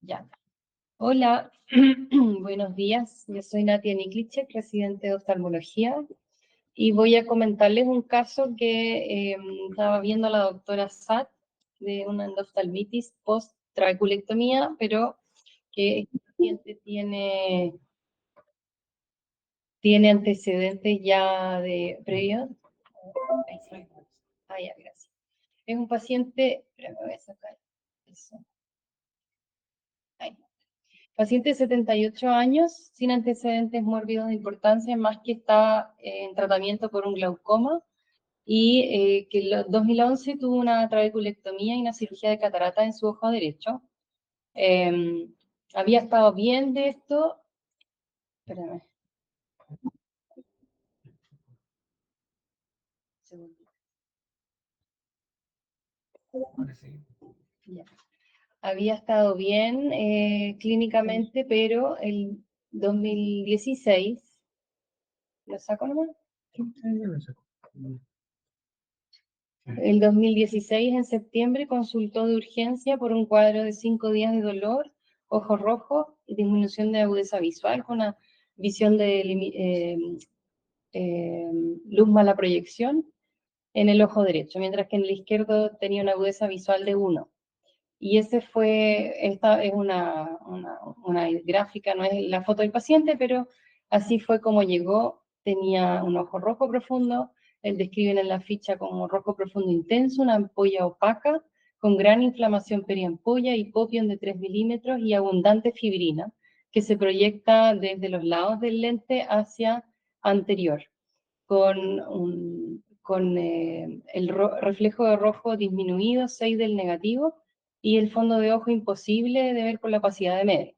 Ya. Hola, buenos días. Yo soy Natia Niklichek, residente de oftalmología, y voy a comentarles un caso que estaba viendo la doctora Sat de una endoftalmitis post-trabeculectomía, pero que este paciente tiene antecedentes ya de previos. Ahí sí. Ah, ya, gracias. Es un paciente, espera, me voy a sacar eso. Ahí. Paciente de 78 años, sin antecedentes mórbidos de importancia, más que está en tratamiento por un glaucoma, y que en 2011 tuvo una trabeculectomía y una cirugía de catarata en su ojo derecho. Había estado bien de esto. Espérame. Ya. Había estado bien clínicamente, pero el 2016, ¿lo saco nomás? El 2016, en septiembre, consultó de urgencia por un cuadro de 5 días de dolor, ojos rojos y disminución de agudeza visual con una visión de luz mala proyección en el ojo derecho, mientras que en el izquierdo tenía una agudeza visual de 1. Y esta es una gráfica, no es la foto del paciente, pero así fue como llegó. Tenía un ojo rojo profundo, él describen en la ficha como rojo profundo intenso, una ampolla opaca, con gran inflamación periampolla, hipopión de 3 milímetros y abundante fibrina, que se proyecta desde los lados del lente hacia anterior, con el reflejo de rojo disminuido, 6 del negativo, y el fondo de ojo imposible de ver con la opacidad de medio.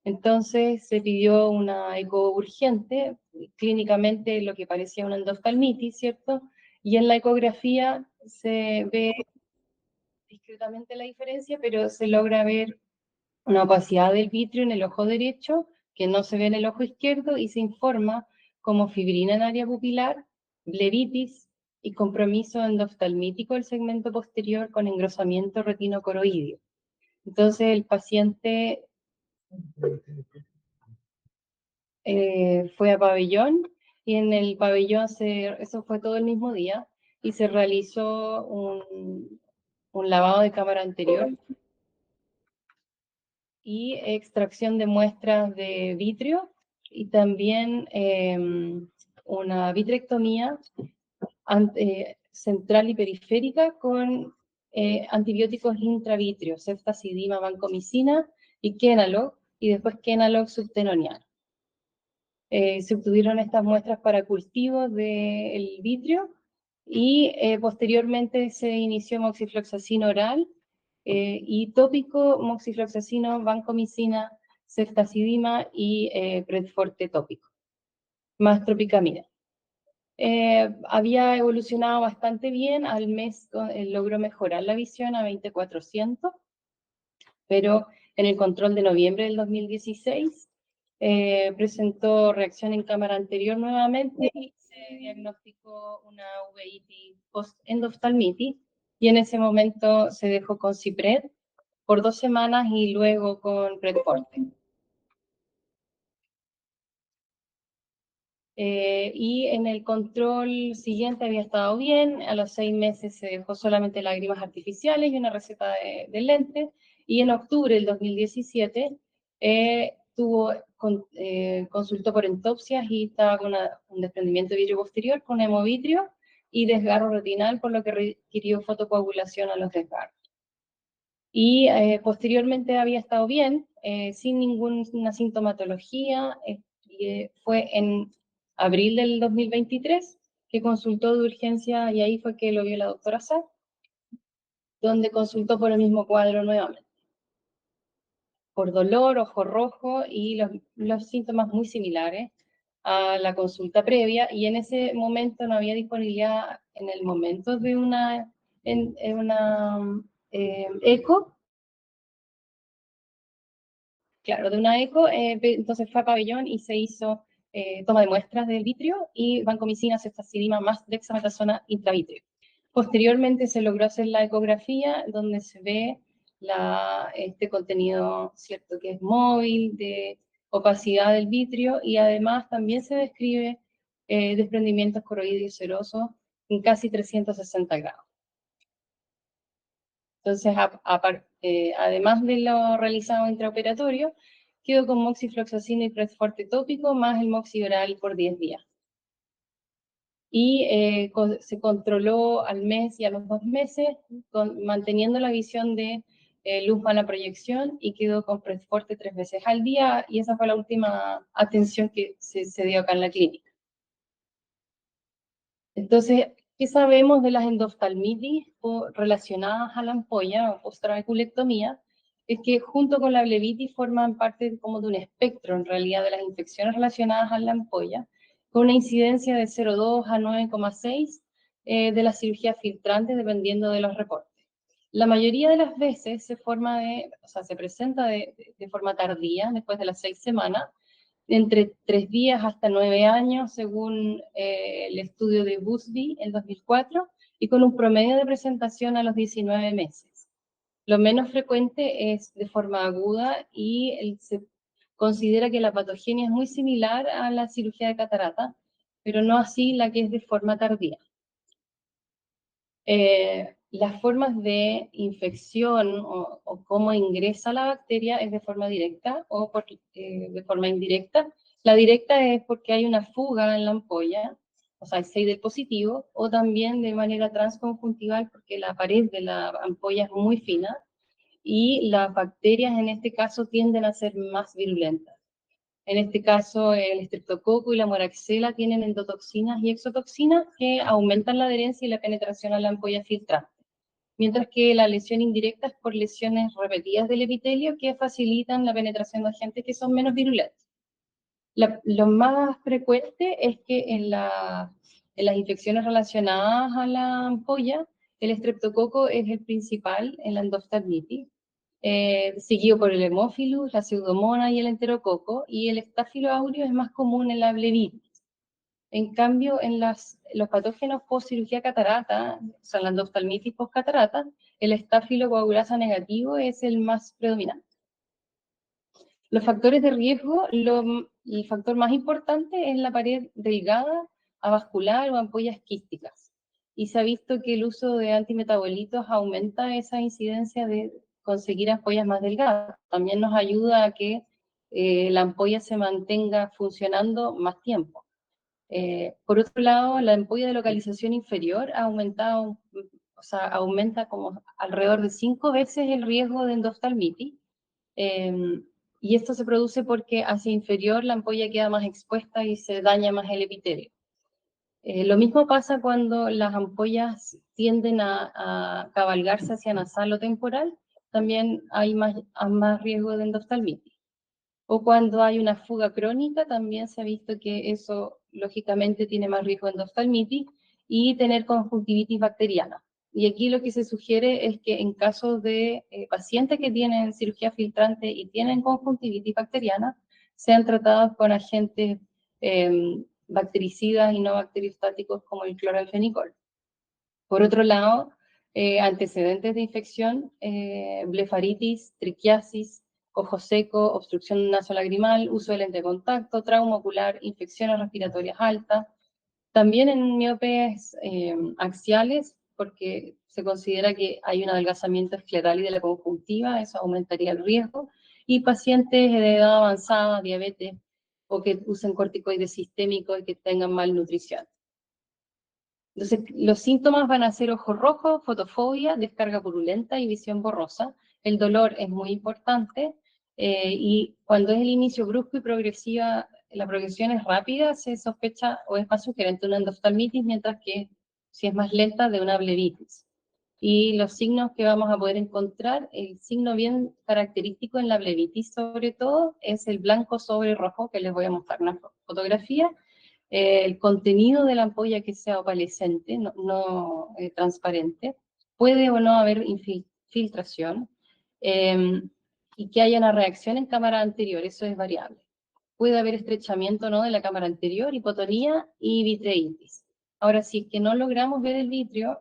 Entonces se pidió una eco urgente, clínicamente lo que parecía una endoftalmitis, ¿cierto? Y en la ecografía se ve discretamente la diferencia, pero se logra ver una opacidad del vitrio en el ojo derecho, que no se ve en el ojo izquierdo, y se informa como fibrina en área pupilar, blebitis y compromiso endoftalmítico del segmento posterior con engrosamiento retinocoroideo. Entonces el paciente fue a pabellón, y en el pabellón, eso fue todo el mismo día, y se realizó un lavado de cámara anterior y extracción de muestras de vitrio, y también una vitrectomía central y periférica con antibióticos intravitreos, ceftazidima, vancomicina y Kenalog, y después Kenalog subtenoniano. Se obtuvieron estas muestras para cultivos del vitrio, y posteriormente se inició moxifloxacino oral y tópico, moxifloxacino, vancomicina, ceftazidima y Predforte tópico, más tropicamida. Había evolucionado bastante bien, al mes logró mejorar la visión a 20/400, pero en el control de noviembre del 2016 presentó reacción en cámara anterior nuevamente y se diagnosticó una uveitis post-endoftalmitis, y en ese momento se dejó con Cipred por 2 semanas y luego con Predforte. Y en el control siguiente había estado bien, a los 6 meses se dejó solamente lágrimas artificiales y una receta de lentes, y en octubre del 2017 consultó por entopsias y estaba con un desprendimiento de vidrio posterior con hemovitrio y desgarro retinal, por lo que requirió fotocoagulación a los desgarros. Y posteriormente había estado bien, sin ninguna sintomatología, y fue en abril del 2023 que consultó de urgencia, y ahí fue que lo vio la doctora Sá, donde consultó por el mismo cuadro nuevamente, por dolor, ojo rojo y los síntomas muy similares a la consulta previa, y en ese momento no había disponibilidad en el momento de una eco. Claro, de una eco, entonces fue a pabellón y se hizo toma de muestras del vitrio y vancomicina, ceftazidima más dexametasona intravítrea. Posteriormente se logró hacer la ecografía, donde se ve este contenido, ¿cierto?, que es móvil, de opacidad del vitrio, y además también se describe desprendimientos coroides serosos en casi 360 grados. Entonces, además de lo realizado intraoperatorio, quedo con moxifloxacino y Predforte tópico más el moxi oral por 10 días. Y se controló al mes y a los 2 meses, manteniendo la visión de luz mala proyección, y quedó con Predforte 3 veces al día, y esa fue la última atención que se dio acá en la clínica. Entonces, ¿qué sabemos de las endoftalmitis relacionadas a la ampolla o post-trabeculectomía? Es que junto con la blebitis forman parte como de un espectro, en realidad, de las infecciones relacionadas a la ampolla, con una incidencia de 0,2 a 9,6 de las cirugías filtrantes, dependiendo de los reportes. La mayoría de las veces se presenta de forma tardía, después de las 6 semanas, entre 3 días hasta 9 años, según el estudio de Busby en 2004, y con un promedio de presentación a los 19 meses. Lo menos frecuente es de forma aguda, y se considera que la patogenia es muy similar a la cirugía de catarata, pero no así la que es de forma tardía. Las formas de infección o cómo ingresa la bacteria es de forma directa o de forma indirecta. La directa es porque hay una fuga en la ampolla, o sea, el Seidel positivo, o también de manera transconjuntival porque la pared de la ampolla es muy fina y las bacterias en este caso tienden a ser más virulentas. En este caso, el estreptococo y la moraxela tienen endotoxinas y exotoxinas que aumentan la adherencia y la penetración a la ampolla filtrante, mientras que la lesión indirecta es por lesiones repetidas del epitelio que facilitan la penetración de agentes que son menos virulentos. Lo más frecuente es que en las infecciones relacionadas a la ampolla, el estreptococo es el principal en la endoftalmitis, seguido por el Haemophilus, la Pseudomonas y el Enterococo, y el Staphylo aureus es más común en la blebitis. En cambio, en los patógenos post-cirugía catarata, o sea, la endoftalmitis post-catarata, el Staphylo coagulasa negativo es el más predominante. Los factores de riesgo, el factor más importante es la pared delgada, avascular o ampollas quísticas. Y se ha visto que el uso de antimetabolitos aumenta esa incidencia de conseguir ampollas más delgadas. También nos ayuda a que la ampolla se mantenga funcionando más tiempo. Por otro lado, la ampolla de localización inferior ha aumentado, o sea, aumenta como alrededor de 5 veces el riesgo de endoftalmitis. Y esto se produce porque hacia inferior la ampolla queda más expuesta y se daña más el epitelio. Lo mismo pasa cuando las ampollas tienden a cabalgarse hacia nasal o temporal, también hay más riesgo de endoftalmitis. O cuando hay una fuga crónica, también se ha visto que eso lógicamente tiene más riesgo de endoftalmitis y tener conjuntivitis bacteriana. Y aquí lo que se sugiere es que en casos de pacientes que tienen cirugía filtrante y tienen conjuntivitis bacteriana, sean tratados con agentes bactericidas y no bacteriostáticos como el cloralfenicol. Por otro lado, antecedentes de infección, blefaritis, triquiasis, ojo seco, obstrucción nasolagrimal, uso de lente de contacto, trauma ocular, infecciones respiratorias altas. También en miopes axiales, porque se considera que hay un adelgazamiento escleral y de la conjuntiva, eso aumentaría el riesgo. Y pacientes de edad avanzada, diabetes, o que usen corticoides sistémicos y que tengan malnutrición. Entonces, los síntomas van a ser ojo rojo, fotofobia, descarga purulenta y visión borrosa. El dolor es muy importante y cuando es el inicio brusco y progresiva, la progresión es rápida, se sospecha o es más sugerente una endoftalmitis, mientras que si es más lenta, de una blebitis. Y los signos que vamos a poder encontrar, el signo bien característico en la blebitis sobre todo, es el blanco sobre rojo, que les voy a mostrar una fotografía. El contenido de la ampolla que sea opalescente, no transparente, puede o no haber infiltración, y que haya una reacción en cámara anterior, eso es variable. Puede haber estrechamiento o no de la cámara anterior, hipotonía y vitreitis. Ahora, si es que no logramos ver el vitrio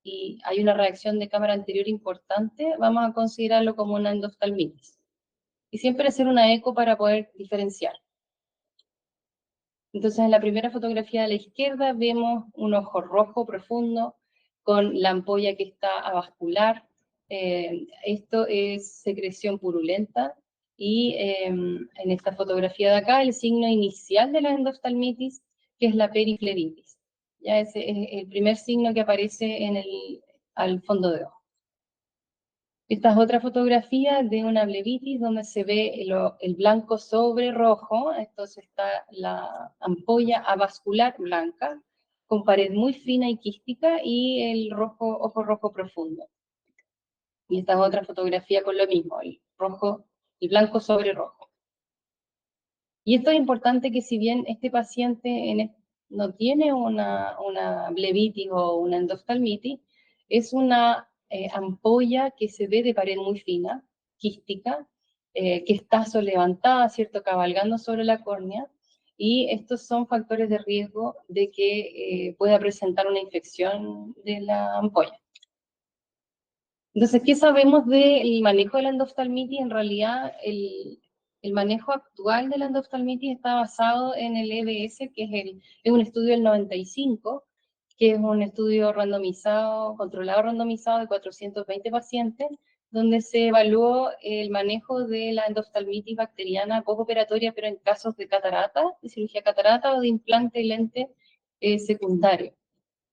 y hay una reacción de cámara anterior importante, vamos a considerarlo como una endoftalmitis. Y siempre hacer una eco para poder diferenciar. Entonces, en la primera fotografía de la izquierda vemos un ojo rojo profundo con la ampolla que está avascular. Esto es secreción purulenta. Y en esta fotografía de acá, el signo inicial de la endoftalmitis, que es la perifleritis. Ya ese es el primer signo que aparece al fondo de ojo. Esta es otra fotografía de una blebitis donde se ve el blanco sobre rojo. Entonces está la ampolla avascular blanca con pared muy fina y quística y el ojo rojo profundo. Y esta es otra fotografía con lo mismo, el blanco sobre rojo. Y esto es importante, que si bien este paciente no tiene una blebitis o una endoftalmitis, es una ampolla que se ve de pared muy fina, quística, que está levantada, ¿cierto?, cabalgando sobre la córnea, y estos son factores de riesgo de que pueda presentar una infección de la ampolla. Entonces, ¿qué sabemos del manejo de la endoftalmitis? En realidad, el manejo actual de la endoftalmitis está basado en el EBS, que es un estudio del 95, que es un estudio controlado randomizado de 420 pacientes, donde se evaluó el manejo de la endoftalmitis bacteriana postoperatoria, pero en casos de catarata, de cirugía catarata o de implante de lente secundario.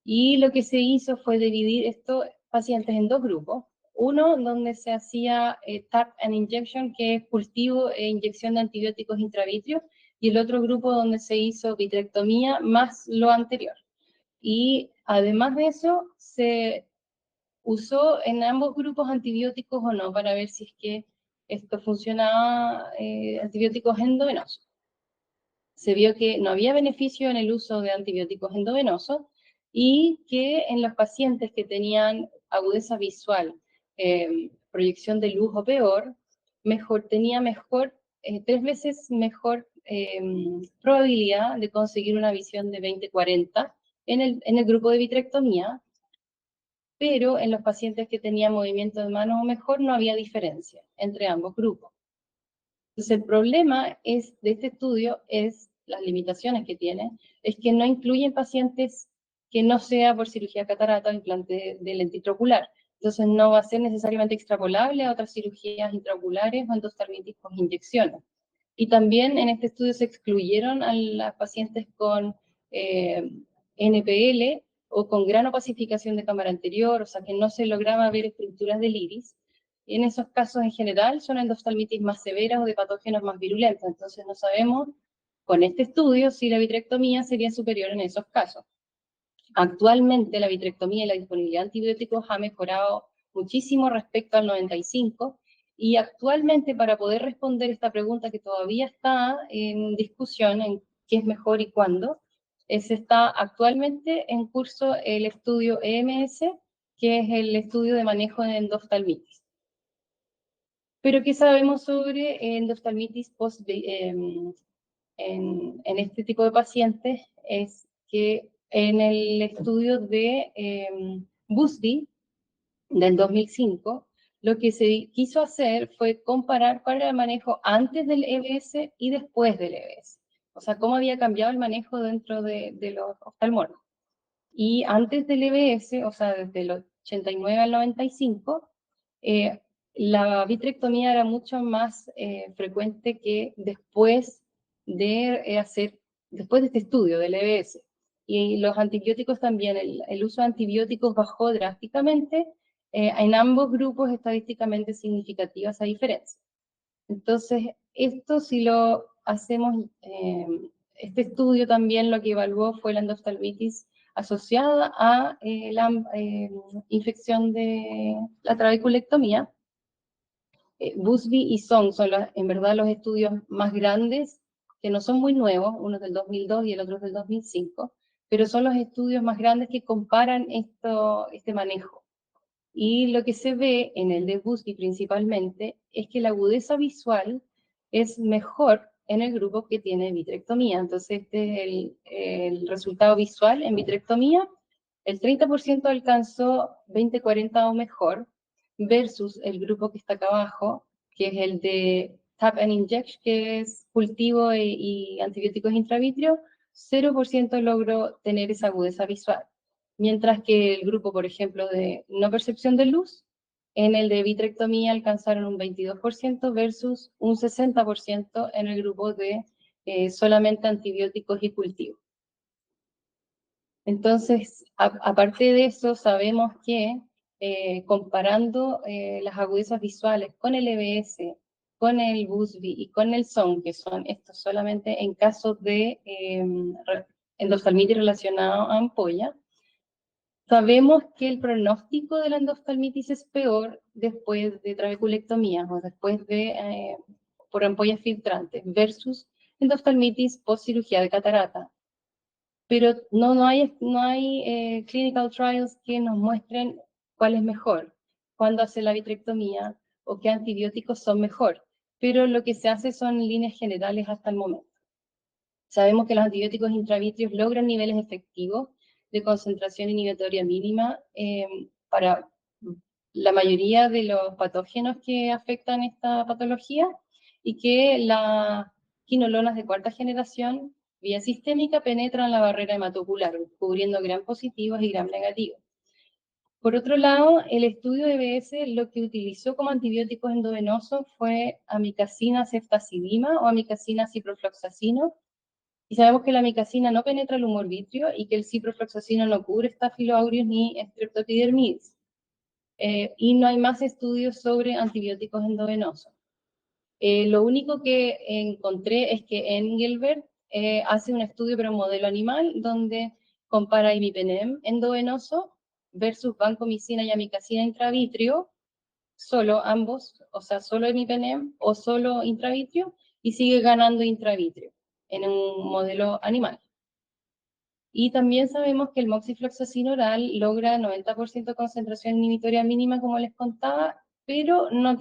Y lo que se hizo fue dividir estos pacientes en dos grupos. Uno donde se hacía tap and injection, que es cultivo e inyección de antibióticos intravitreos, y el otro grupo donde se hizo vitrectomía más lo anterior. Y además de eso, se usó en ambos grupos antibióticos o no, para ver si es que esto funcionaba, antibióticos endovenosos. Se vio que no había beneficio en el uso de antibióticos endovenosos y que en los pacientes que tenían agudeza visual, proyección de luz o peor, tenía 3 veces mejor probabilidad de conseguir una visión de 20/40 en el grupo de vitrectomía, pero en los pacientes que tenían movimiento de manos o mejor no había diferencia entre ambos grupos. Entonces, el problema de este estudio es las limitaciones que tiene, es que no incluyen pacientes que no sea por cirugía catarata o implante de lente intraocular. Entonces, no va a ser necesariamente extrapolable a otras cirugías intraoculares o endoftalmitis con inyecciones. Y también en este estudio se excluyeron a las pacientes con NPL o con gran opacificación de cámara anterior, o sea que no se lograba ver estructuras del iris. Y en esos casos en general son endoftalmitis más severas o de patógenos más virulentos. Entonces no sabemos con este estudio si la vitrectomía sería superior en esos casos. Actualmente la vitrectomía y la disponibilidad de antibióticos ha mejorado muchísimo respecto al 95, y actualmente, para poder responder esta pregunta que todavía está en discusión en qué es mejor y cuándo, está actualmente en curso el estudio EMS, que es el estudio de manejo de endoftalmitis. Pero ¿qué sabemos sobre endoftalmitis en este tipo de pacientes? Es que en el estudio de Busby del 2005, lo que se quiso hacer fue comparar cuál era el manejo antes del EBS y después del EBS. O sea, cómo había cambiado el manejo dentro de los oftalmólogos. Y antes del EBS, o sea, desde el 89 al 95, la vitrectomía era mucho más frecuente que después después de este estudio del EBS. Y los antibióticos también, el uso de antibióticos bajó drásticamente, en ambos grupos estadísticamente significativa esa diferencia. Entonces, esto si lo hacemos, este estudio también lo que evaluó fue la endoftalmitis asociada a la infección de la trabeculectomía. Busby y Song son en verdad los estudios más grandes, que no son muy nuevos, uno es del 2002 y el otro es del 2005, pero son los estudios más grandes que comparan este manejo. Y lo que se ve en el de Busby principalmente es que la agudeza visual es mejor en el grupo que tiene vitrectomía. Entonces este es el resultado visual en vitrectomía, El 30% alcanzó 20/40 o mejor, versus el grupo que está acá abajo, que es el de Tap and Inject, que es cultivo y antibióticos intravitreos, 0% logró tener esa agudeza visual. Mientras que el grupo, por ejemplo, de no percepción de luz, en el de vitrectomía alcanzaron un 22% versus un 60% en el grupo de solamente antibióticos y cultivo. Entonces, aparte de eso, sabemos que comparando las agudezas visuales con el EBS, con el BUSBY y con el SON, que son estos solamente en casos de endoftalmitis relacionado a ampolla, sabemos que el pronóstico de la endoftalmitis es peor después de trabeculectomía o después de por ampollas filtrantes versus endoftalmitis post cirugía de catarata. Pero no hay clinical trials que nos muestren cuál es mejor, cuándo hacer la vitrectomía o qué antibióticos son mejor. Pero lo que se hace son líneas generales hasta el momento. Sabemos que los antibióticos intravitreos logran niveles efectivos de concentración inhibitoria mínima para la mayoría de los patógenos que afectan esta patología y que las quinolonas de cuarta generación vía sistémica penetran la barrera hematocular, cubriendo gram positivos y gram negativos. Por otro lado, el estudio de EBS lo que utilizó como antibióticos endovenosos fue amicacina ceftazidima o amicacina ciprofloxacino, y sabemos que la amicacina no penetra el humor vítreo y que el ciprofloxacino no cubre Staphylo aureus ni Streptoepidermidis. Y no hay más estudios sobre antibióticos endovenosos. Lo único que encontré es que Engelbert hace un estudio pero en modelo animal donde compara imipenem endovenoso versus vancomicina y amicacina intravitrio, solo ambos, o sea, solo imipenem o solo intravitrio, y sigue ganando intravitrio en un modelo animal. Y también sabemos que el moxifloxacin oral logra 90% concentración inhibitoria mínima, como les contaba, pero no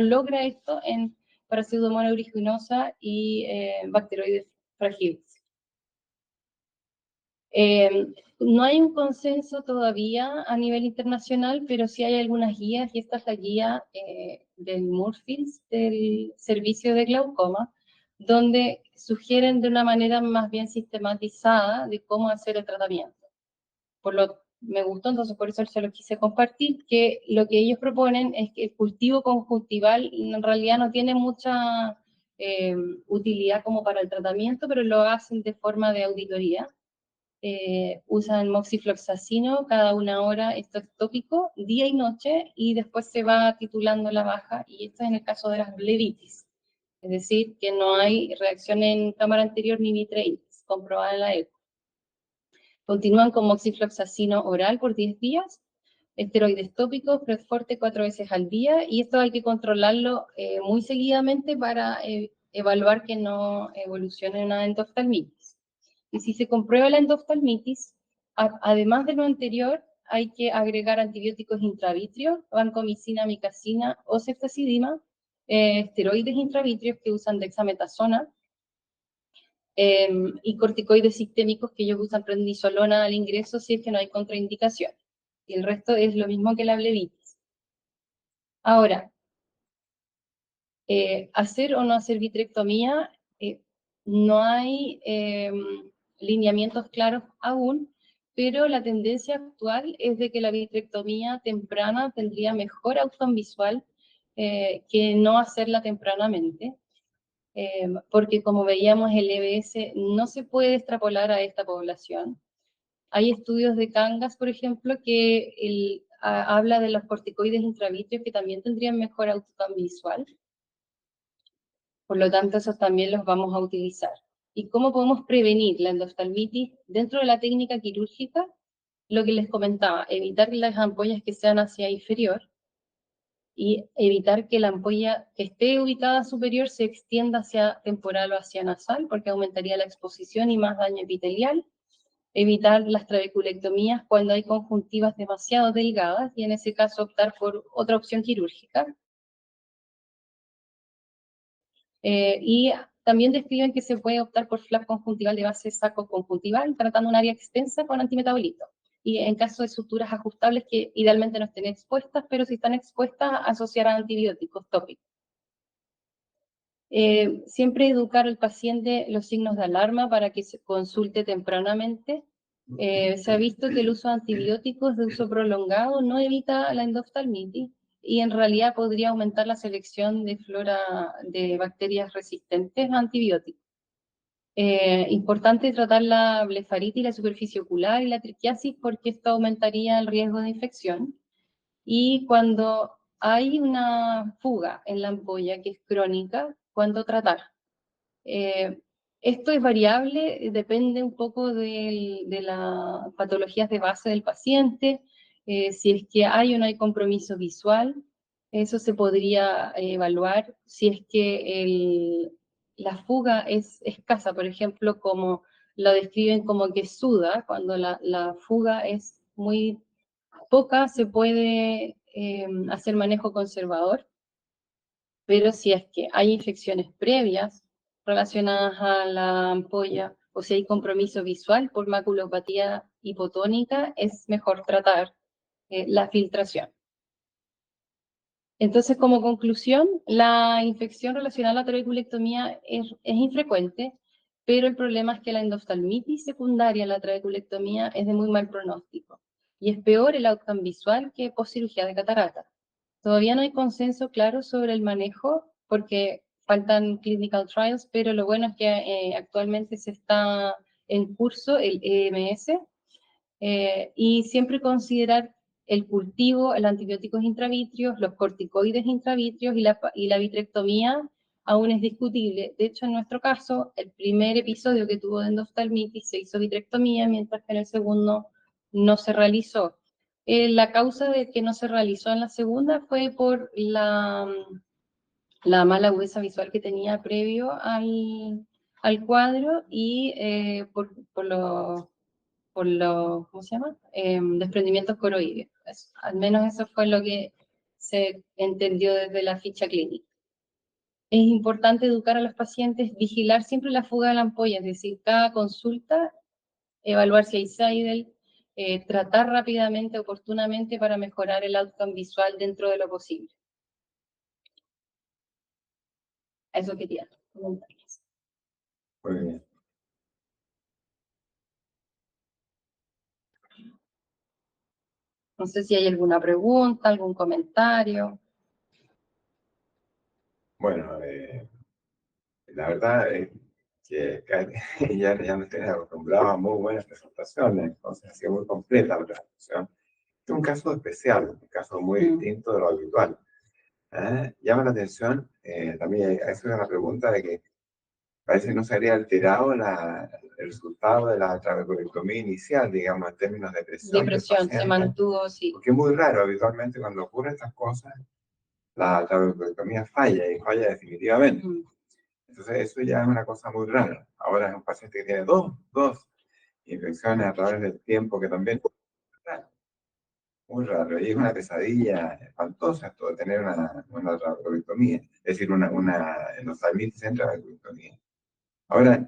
logra esto en Pseudomonas aeruginosa y bacteroides fragiles. No hay un consenso todavía a nivel internacional, pero sí hay algunas guías, y esta es la guía del Moorfields, del Servicio de Glaucoma, donde sugieren de una manera más bien sistematizada de cómo hacer el tratamiento. Me gustó, entonces por eso se lo quise compartir, que lo que ellos proponen es que el cultivo conjuntival en realidad no tiene mucha utilidad como para el tratamiento, pero lo hacen de forma de auditoría. Usan moxifloxacino cada 1 hora, esto es tópico, día y noche, y después se va titulando la baja, y esto es en el caso de las blebitis. Es decir, que no hay reacción en cámara anterior ni vitreitis, comprobada en la eco. Continúan con moxifloxacino oral por 10 días, esteroides tópicos, Predforte 4 veces al día, y esto hay que controlarlo muy seguidamente para evaluar que no evolucione una endoftalmitis. Y si se comprueba la endoftalmitis, además de lo anterior, hay que agregar antibióticos intravitreos, vancomicina, amicacina o ceftazidima, esteroides intravitreos que usan dexametasona, y corticoides sistémicos que ellos usan prednisolona al ingreso si es que no hay contraindicación. Y el resto es lo mismo que la blebitis. Ahora, hacer o no hacer vitrectomía, no hay lineamientos claros aún, pero la tendencia actual es de que la vitrectomía temprana tendría mejor outcome visual que no hacerla tempranamente. Porque como veíamos el EBS no se puede extrapolar a esta población. Hay estudios de Cangas, por ejemplo, que habla de los corticoides intravitreos que también tendrían mejor outcome visual. Por lo tanto, esos también los vamos a utilizar. ¿Y cómo podemos prevenir la endoftalmitis dentro de la técnica quirúrgica? Lo que les comentaba, evitar las ampollas que sean hacia inferior, y evitar que la ampolla que esté ubicada superior se extienda hacia temporal o hacia nasal, porque aumentaría la exposición y más daño epitelial. Evitar las trabeculectomías cuando hay conjuntivas demasiado delgadas, y en ese caso optar por otra opción quirúrgica. Y también describen que se puede optar por flap conjuntival de base saco-conjuntival, tratando un área extensa con antimetabolito. Y en caso de suturas ajustables que idealmente no estén expuestas, pero si están expuestas, asociar a antibióticos tópicos. Siempre educar al paciente los signos de alarma para que se consulte tempranamente. Se ha visto que el uso de antibióticos de uso prolongado no evita la endoftalmitis y en realidad podría aumentar la selección de flora de bacterias resistentes a antibióticos. Importante tratar la blefaritis, la superficie ocular y la triquiasis porque esto aumentaría el riesgo de infección. Y cuando hay una fuga en la ampolla que es crónica, ¿cuándo tratar? Esto es variable, depende un poco de las patologías de base del paciente, si es que hay o no hay compromiso visual, eso se podría evaluar, si es que la fuga es escasa, por ejemplo, como lo describen como que suda, cuando la fuga es muy poca, se puede hacer manejo conservador, pero si es que hay infecciones previas relacionadas a la ampolla o si hay compromiso visual por maculopatía hipotónica, es mejor tratar la filtración. Entonces, como conclusión, la infección relacionada a la trabeculectomía es infrecuente, pero el problema es que la endoftalmitis secundaria a la trabeculectomía es de muy mal pronóstico y es peor el outcome visual que poscirugía de catarata. Todavía no hay consenso claro sobre el manejo porque faltan clinical trials, pero lo bueno es que actualmente se está en curso el EMS y siempre considerar el cultivo, el antibióticos intravitreos, los corticoides intravitreos y la vitrectomía aún es discutible. De hecho, en nuestro caso, el primer episodio que tuvo de endoftalmitis se hizo vitrectomía, mientras que en el segundo no se realizó. La causa de que no se realizó en la segunda fue por la mala agudeza visual que tenía previo al cuadro y por los ¿cómo se llama? Desprendimientos coroides. Al menos eso fue lo que se entendió desde la ficha clínica. Es importante educar a los pacientes, vigilar siempre la fuga de la ampolla, es decir, cada consulta, evaluar si hay Seidel, tratar rápidamente, oportunamente para mejorar el outcome visual dentro de lo posible. Eso quería comentarles. Muy bien. No sé si hay alguna pregunta, algún comentario. Bueno, la verdad es que ya me estoy acostumbrado a muy buenas presentaciones, entonces ha sido muy completa la presentación. Es un caso especial, un caso muy distinto de lo habitual. Llama la atención, también eso es una pregunta de que parece que no se habría alterado el resultado de la trabeculectomía inicial, digamos, en términos de presión del Depresión, se paciente, mantuvo, sí. porque es muy raro, habitualmente cuando ocurren estas cosas, la trabeculectomía falla y falla definitivamente. Entonces eso ya es una cosa muy rara. Ahora es un paciente que tiene dos infecciones a través del tiempo que también es raro, muy raro. Y es una pesadilla espantosa esto de tener una trabeculectomía, es decir, una endoftalmitis en trabeculectomía. Ahora,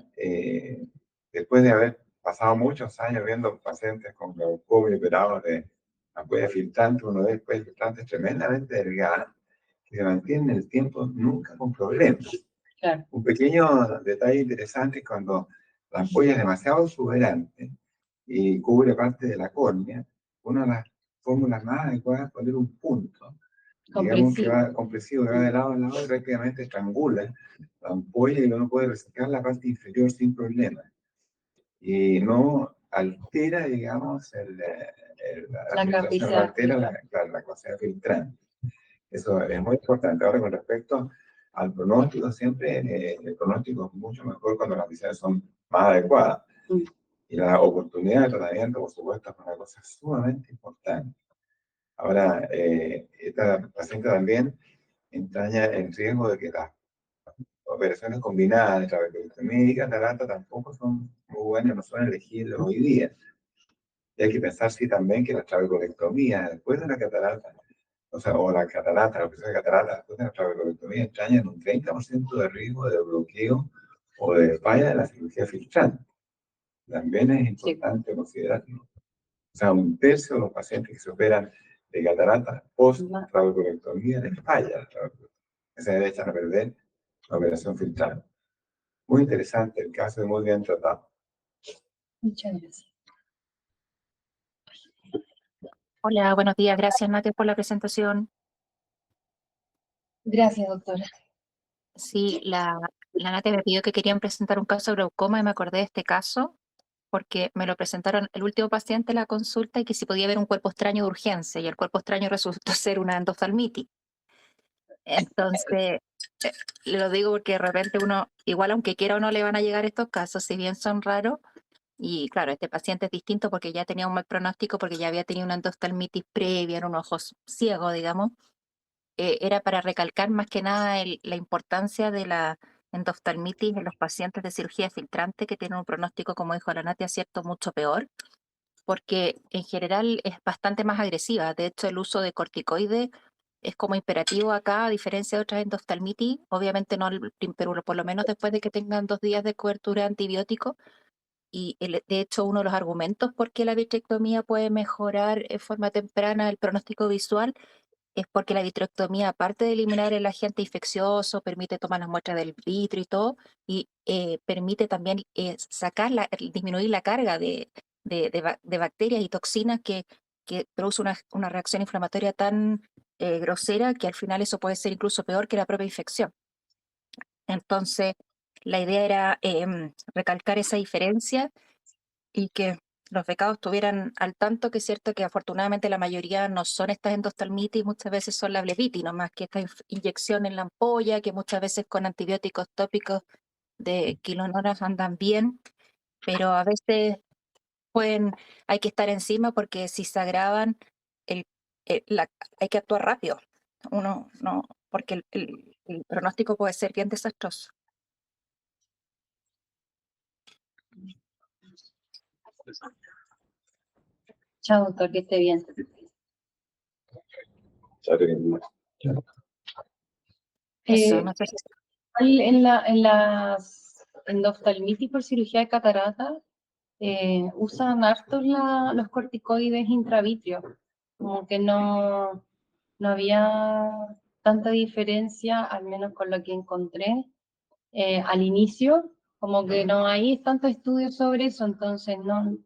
después de haber pasado muchos años viendo pacientes con glaucoma y operados de ampolla filtrante, uno ve después filtrantes tremendamente delgadas que se mantienen en el tiempo nunca con problemas. Claro. Un pequeño detalle interesante es cuando la ampolla es demasiado exuberante y cubre parte de la córnea, una de las fórmulas más adecuadas es poner un punto, digamos que va compresivo, que va de lado a lado y prácticamente estrangula la ampolla y uno puede resecar la parte inferior sin problema. Y no altera, digamos, la filtración, no altera la capacidad filtrante. Eso es muy importante. Ahora, con respecto al pronóstico, siempre el pronóstico es mucho mejor cuando las condiciones son más adecuadas. Y la oportunidad de tratamiento, por supuesto, es una cosa sumamente importante. Ahora, esta paciente también entraña el riesgo de que las operaciones combinadas de trabeculectomía y catarata tampoco son muy buenas, no son elegibles hoy día. Y hay que pensar, sí, también que la trabeculectomía después de la catarata, o la catarata, la operación de catarata después de la trabeculectomía entrañan un 30% de riesgo de bloqueo o de falla de la cirugía filtrante. También es importante considerarlo. O sea, 1/3 de los pacientes que se operan de catarata post-trabeculectomía les falla. Se debe echar a perder la operación filtrante. Muy interesante el caso y muy bien tratado. Muchas gracias. Hola, buenos días. Gracias, Nate, por la presentación. Gracias, doctora. Sí, la Nate me pidió que querían presentar un caso de glaucoma y me acordé de este caso porque me lo presentaron el último paciente en la consulta y que si podía ver un cuerpo extraño de urgencia y el cuerpo extraño resultó ser una endoftalmitis. Entonces, lo digo porque de repente uno, igual aunque quiera o no le van a llegar estos casos, si bien son raros. Y claro, este paciente es distinto porque ya tenía un mal pronóstico, porque ya había tenido una endoftalmitis previa, era un ojo ciego, digamos. Era para recalcar más que nada la importancia de la endoftalmitis en los pacientes de cirugía filtrante que tienen un pronóstico, como dijo la Natia, cierto, mucho peor, porque en general es bastante más agresiva. De hecho, el uso de corticoides es como imperativo acá, a diferencia de otras endoftalmitis, obviamente no, pero por lo menos después de que tengan 2 días de cobertura de antibiótico. Y de hecho, uno de los argumentos por qué la vitrectomía puede mejorar en forma temprana el pronóstico visual es porque la vitrectomía, aparte de eliminar el agente infeccioso, permite tomar las muestras del vitrio y todo, y permite también disminuir la carga de bacterias y toxinas que produce una reacción inflamatoria tan grosera que al final eso puede ser incluso peor que la propia infección. Entonces, la idea era recalcar esa diferencia y que los becados estuvieran al tanto, que es cierto que afortunadamente la mayoría no son estas endoftalmitis, muchas veces son la blebitis, no más que esta inyección en la ampolla, que muchas veces con antibióticos tópicos de quilonoras andan bien, pero a veces hay que estar encima porque si se agravan, el, hay que actuar rápido. Uno no, porque el pronóstico puede ser bien desastroso. Chao, doctor, que esté bien. Eso, no sé si... En las endoftalmitis por cirugía de catarata, usan hartos los corticoides intravitreos, como que no había tanta diferencia, al menos con lo que encontré al inicio, como que no hay tantos estudios sobre eso, entonces no...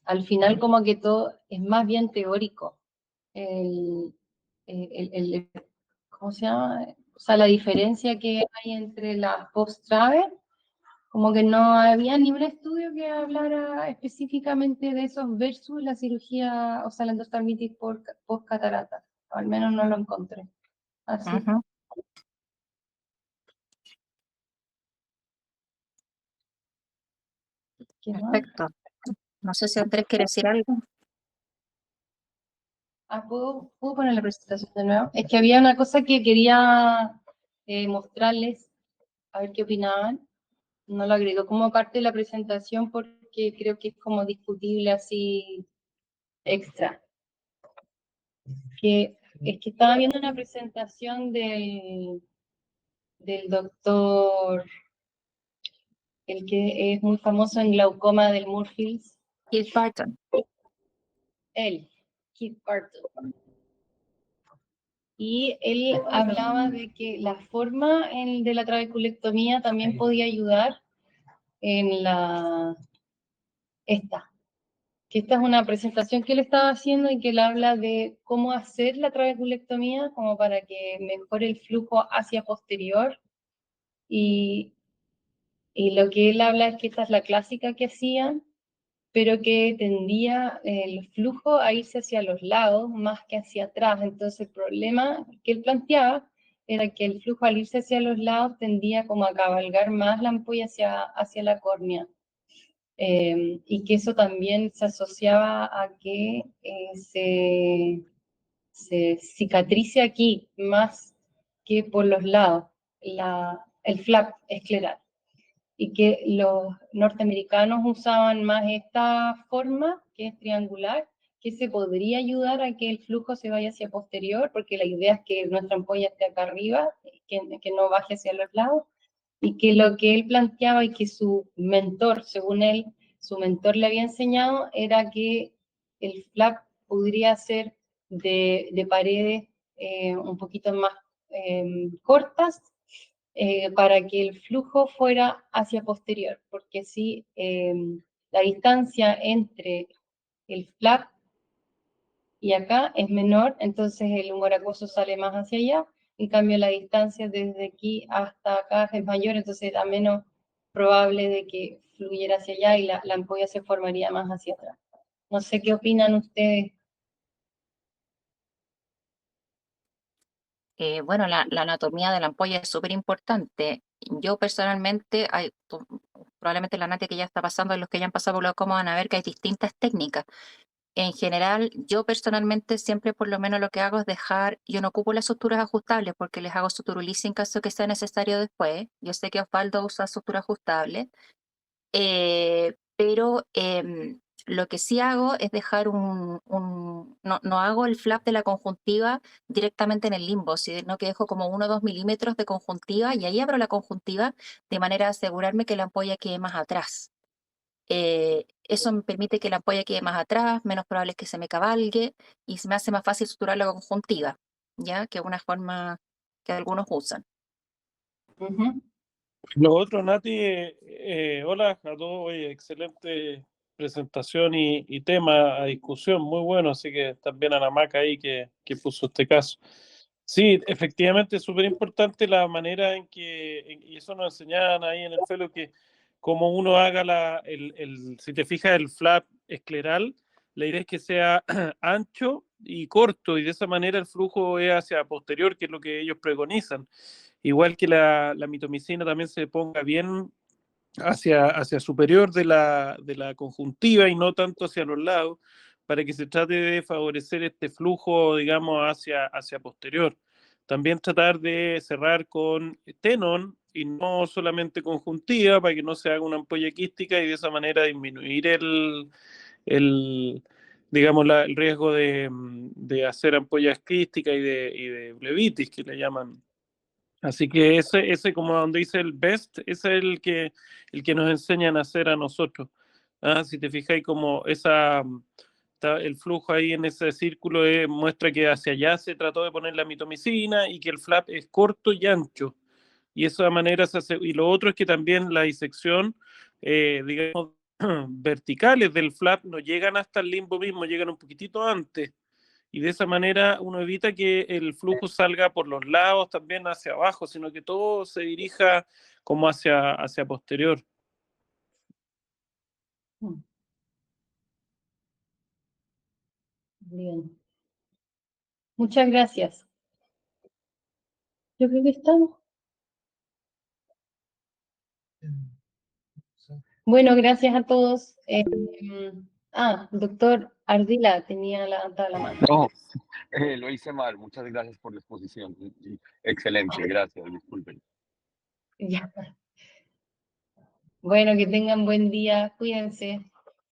al final como que todo es más bien teórico. ¿Cómo se llama? O sea, la diferencia que hay entre las post-travel, como que no había ni un estudio que hablara específicamente de esos versus la cirugía, o sea, la endoftalmitis post-catarata. Al menos no lo encontré. Así. Ujú. ¿Qué más? Perfecto. No sé si Andrés quiere decir algo. ¿Puedo poner la presentación de nuevo? Es que había una cosa que quería mostrarles, a ver qué opinaban. No lo agregó como parte de la presentación porque creo que es como discutible así extra. Es que estaba viendo una presentación del doctor, el que es muy famoso en glaucoma del Moorfields. Keith Barton. Keith Barton. Y él hablaba de que la forma de la trabeculectomía también podía ayudar en que esta es una presentación que él estaba haciendo y que él habla de cómo hacer la trabeculectomía como para que mejore el flujo hacia posterior. Y lo que él habla es que esta es la clásica que hacían, pero que tendía el flujo a irse hacia los lados más que hacia atrás. Entonces el problema que él planteaba era que el flujo al irse hacia los lados tendía como a cabalgar más la ampolla hacia la córnea. Y que eso también se asociaba a que se cicatrice aquí más que por los lados, el flap escleral. Y que los norteamericanos usaban más esta forma, que es triangular, que se podría ayudar a que el flujo se vaya hacia posterior, porque la idea es que nuestra ampolla esté acá arriba, que no baje hacia los lados, y que lo que él planteaba y que su mentor, según él, su mentor le había enseñado, era que el flap podría ser de paredes un poquito más cortas, para que el flujo fuera hacia posterior, porque si la distancia entre el flap y acá es menor, entonces el humor acuoso sale más hacia allá, en cambio la distancia desde aquí hasta acá es mayor, entonces era menos probable de que fluyera hacia allá y la ampolla se formaría más hacia atrás. No sé qué opinan ustedes. Bueno, la anatomía de la ampolla es súper importante. Yo personalmente, probablemente la Natia que ya está pasando, los que ya han pasado por lo cómo van a ver que hay distintas técnicas. En general, yo personalmente siempre por lo menos lo que hago es yo no ocupo las suturas ajustables porque les hago suturulisis en caso que sea necesario después. Yo sé que Osvaldo usa sutura ajustable, pero lo que sí hago es dejar no hago el flap de la conjuntiva directamente en el limbo, sino que dejo como 1 o 2 milímetros de conjuntiva y ahí abro la conjuntiva de manera a asegurarme que la ampolla quede más atrás. Eso me permite que la ampolla quede más atrás, menos probable es que se me cabalgue y se me hace más fácil suturar la conjuntiva, ¿ya? Que es una forma que algunos usan. Lo otro, Nati, hola a todos, oye, excelente presentación y tema a discusión, muy bueno, así que también a la Maca ahí que puso este caso. Sí, efectivamente es súper importante la manera en que, y eso nos enseñaban ahí en el FELO, que como uno haga si te fijas, el flap escleral, la idea es que sea ancho y corto, y de esa manera el flujo es hacia posterior, que es lo que ellos preconizan. Igual que la mitomicina también se ponga bien hacia superior de la conjuntiva y no tanto hacia los lados, para que se trate de favorecer este flujo, digamos, hacia posterior. También tratar de cerrar con tenon y no solamente conjuntiva, para que no se haga una ampolla quística y de esa manera disminuir digamos, el riesgo de hacer ampollas quísticas y de blebitis, que le llaman. Así que ese como donde dice el best, ese es el que nos enseñan a hacer a nosotros. Si te fijáis como el flujo ahí en ese círculo muestra que hacia allá se trató de poner la mitomicina y que el flap es corto y ancho. Y esa manera se hace. Y lo otro es que también la disección, digamos, verticales del flap no llegan hasta el limbo mismo, llegan un poquitito antes. Y de esa manera uno evita que el flujo salga por los lados también hacia abajo, sino que todo se dirija como hacia posterior. Bien. Muchas gracias. Yo creo que estamos. Bueno, gracias a todos. Doctor Ardila tenía levantada la mano. No, lo hice mal. Muchas gracias por la exposición. Excelente, gracias. Disculpen. Ya. Bueno, que tengan buen día. Cuídense.